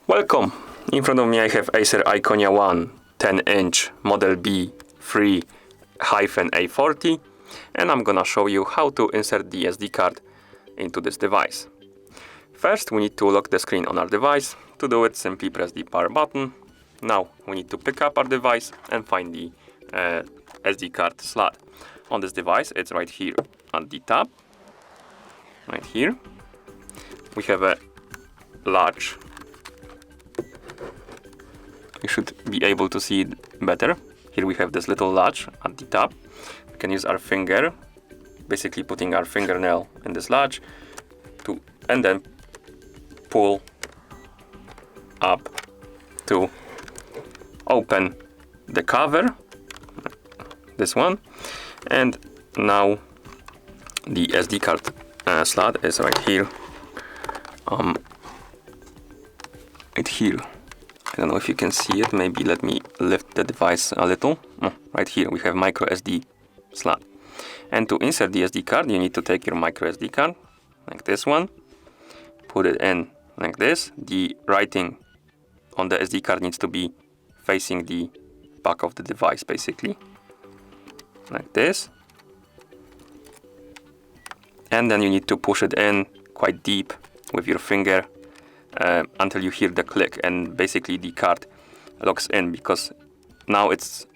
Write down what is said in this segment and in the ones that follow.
Welcome! In front of me I have ACER Iconia One 10-inch Model B3-A40, and I'm gonna show you how to insert the SD card into this device. First, we need to lock the screen on our device. To do it, simply press the power button. Now we need to pick up our device and find the SD card slot. On this device, it's right here at the top. Right here. We have a latch. You should be able to see it better. Here we have this little latch at the top. We can use our finger, basically putting our fingernail in this latch, and then pull up to open the cover, this one, and now the SD card slot is right here. Right here. I don't know if you can see it. Maybe let me lift the device a little. Right here we have micro SD slot. And to insert the SD card, you need to take your micro SD card, like this one, put it in like this. The writing on the SD card needs to be facing the back of the device, basically, like this. And then you need to push it in quite deep with your finger until you hear the click, and basically the card locks in, because now it's,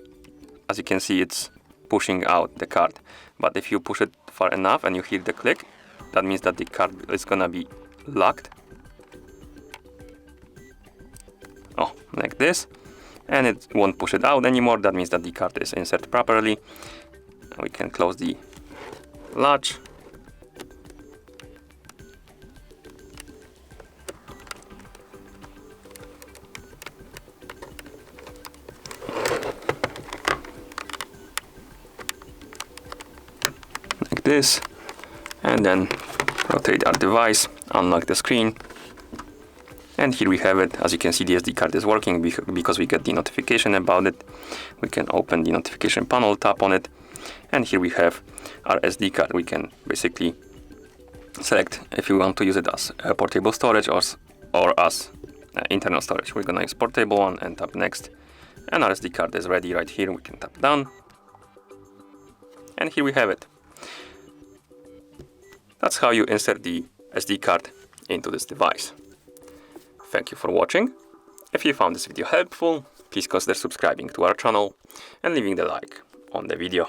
as you can see, it's pushing out the card. But if you push it far enough and you hear the click, that means that the card is gonna be locked. Oh, like this. And it won't push it out anymore. That means that the card is inserted properly. We can close the latch. Like this. And then rotate our device, unlock the screen. And here we have it. As you can see, the SD card is working because we get the notification about it. We can open the notification panel, tap on it, and here we have our SD card. We can basically select if you want to use it as portable storage or as internal storage. We're gonna use portable one and tap next. And our SD card is ready right here. We can tap down. And here we have it. That's how you insert the SD card into this device. Thank you for watching. If you found this video helpful, please consider subscribing to our channel and leaving the like on the video.